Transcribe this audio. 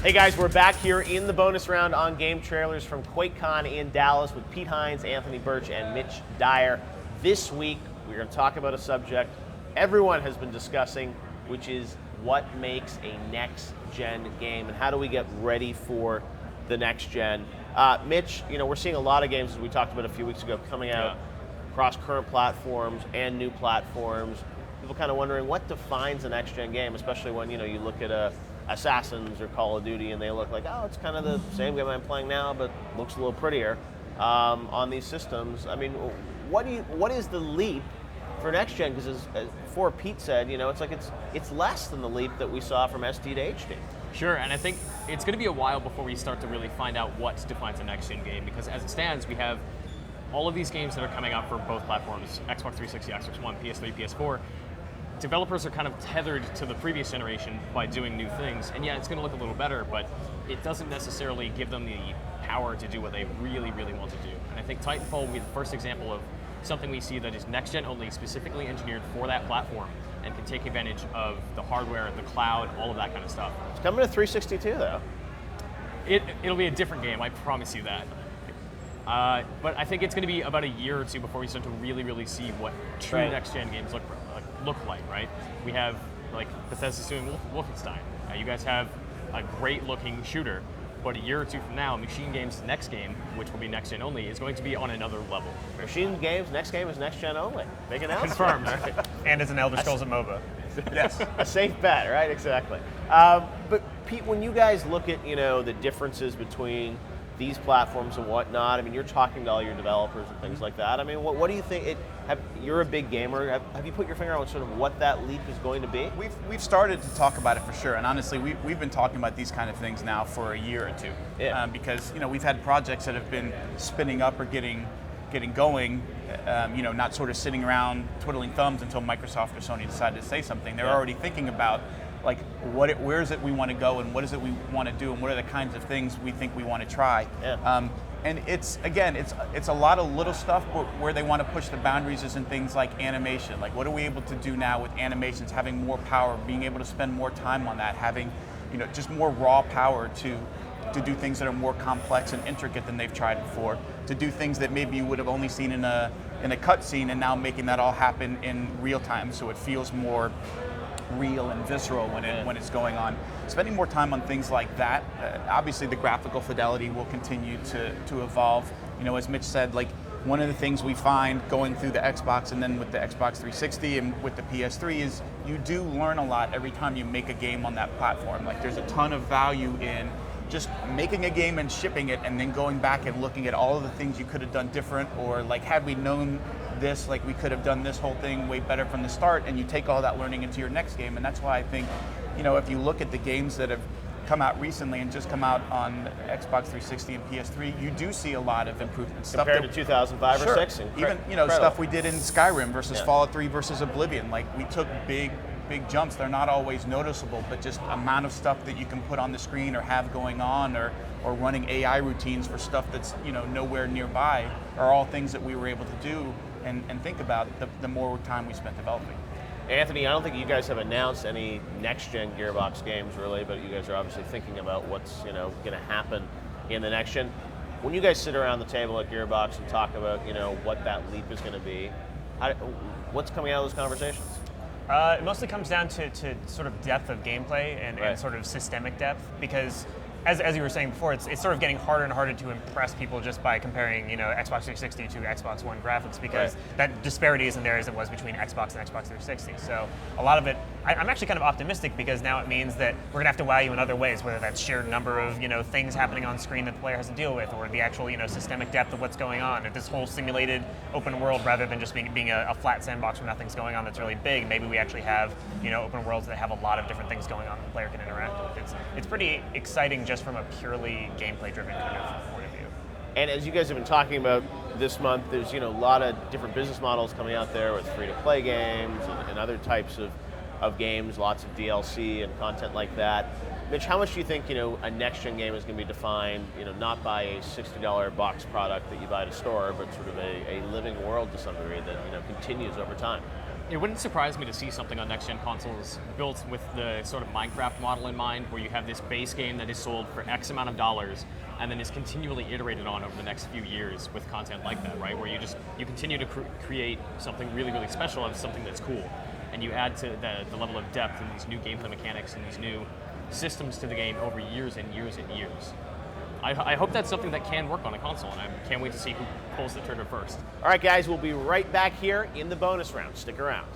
Hey guys, we're back here in the bonus round on GameTrailers from QuakeCon in Dallas with Pete Hines, Anthony Burch, and Mitch Dyer. This week, we're going to talk about a subject everyone has been discussing, which is what makes a next-gen game and how do we get ready for the next gen. Mitch, we're seeing a lot of games, as we talked about a few weeks ago, coming out across current platforms and new platforms. People kind of wondering what defines a next-gen game, especially when you look at Assassins or Call of Duty and they look like, oh, it's kind of the same game I'm playing now, but looks a little prettier on these systems. I mean, what is the leap for next gen? Because as before Pete said, it's less than the leap that we saw from SD to HD. Sure, and I think it's going to be a while before we start to really find out what defines a next gen game, because as it stands, we have all of these games that are coming out for both platforms, Xbox 360, Xbox One, PS3, PS4. Developers are kind of tethered to the previous generation by doing new things, and yeah, it's going to look a little better, but it doesn't necessarily give them the power to do what they really, really want to do. And I think Titanfall will be the first example of something we see that is next-gen only, specifically engineered for that platform, and can take advantage of the hardware, the cloud, all of that kind of stuff. It's coming to 360 too, though. It'll be a different game, I promise you that. But I think it's going to be about a year or two before we start to really, really see what true next-gen games look like, right? We have, like, Bethesda's doing Wolfenstein. You guys have a great-looking shooter, but a year or two from now, Machine Games' next game, which will be next-gen only, is going to be on another level. Machine Games' next game is next-gen only. Big announcement. Confirmed. And it's an Elder Scrolls and MOBA. Yes, a safe bet, right? Exactly. But Pete, when you guys look at the differences between these platforms and whatnot, I mean, you're talking to all your developers and things like that. I mean, what do you think? You're a big gamer. Have you put your finger on sort of what that leap is going to be? We've started to talk about it for sure, and honestly, we've been talking about these kind of things now for a year or two. Yeah. Because we've had projects that have been spinning up or getting going. Not sort of sitting around twiddling thumbs until Microsoft or Sony decided to say something. They're already thinking about, like, where is it we want to go, and what is it we want to do, and what are the kinds of things we think we want to try. Yeah. And it's a lot of little stuff, but where they want to push the boundaries is in things like animation. Like, what are we able to do now with animations, having more power, being able to spend more time on that, having just more raw power to do things that are more complex and intricate than they've tried before, to do things that maybe you would have only seen in a cutscene, and now making that all happen in real time, so it feels more real and visceral when it's going on. Spending more time on things like that. Obviously, the graphical fidelity will continue to evolve. As Mitch said, like, one of the things we find going through the Xbox and then with the Xbox 360 and with the PS3 is you do learn a lot every time you make a game on that platform. Like, there's a ton of value in just making a game and shipping it, and then going back and looking at all of the things you could have done different, or like, had we known this, like, we could have done this whole thing way better from the start, and you take all that learning into your next game. And that's why I think, if you look at the games that have come out recently and just come out on Xbox 360 and PS3, you do see a lot of improvements. Compared to 2005 or 6? Even, stuff we did in Skyrim versus Fallout 3 versus Oblivion. Like, we took big jumps. They're not always noticeable, but just amount of stuff that you can put on the screen or have going on, or running AI routines for stuff that's nowhere nearby, are all things that we were able to do and think about the more time we spent developing. Anthony, I don't think you guys have announced any next-gen Gearbox games, really, but you guys are obviously thinking about what's going to happen in the next gen. When you guys sit around the table at Gearbox and talk about what that leap is going to be, what's coming out of those conversations? It mostly comes down to sort of depth of gameplay and sort of systemic depth, because as you were saying before, it's sort of getting harder and harder to impress people just by comparing Xbox 360 to Xbox One graphics, because that disparity isn't there as it was between Xbox and Xbox 360. So a lot of it, I'm actually kind of optimistic, because now it means that we're going to have to wow you in other ways, whether that's sheer number of things happening on screen that the player has to deal with, or the actual systemic depth of what's going on. If this whole simulated open world, rather than just being a flat sandbox where nothing's going on that's really big, maybe we actually have open worlds that have a lot of different things going on that the player can interact with. It's pretty exciting just from a purely gameplay-driven kind of point of view. And as you guys have been talking about this month, there's a lot of different business models coming out there with free-to-play games and other types of games, lots of DLC and content like that. Mitch, how much do you think a next-gen game is going to be defined, not by a $60 box product that you buy at a store, but sort of a living world to some degree that continues over time? It wouldn't surprise me to see something on next-gen consoles built with the sort of Minecraft model in mind, where you have this base game that is sold for X amount of dollars, and then is continually iterated on over the next few years with content like that, right? Where you continue to create something really, really special out of something that's cool, and you add to the level of depth and these new gameplay mechanics and these new systems to the game over years and years and years. I hope that's something that can work on a console, and I can't wait to see who pulls the trigger first. All right, guys, we'll be right back here in the bonus round. Stick around.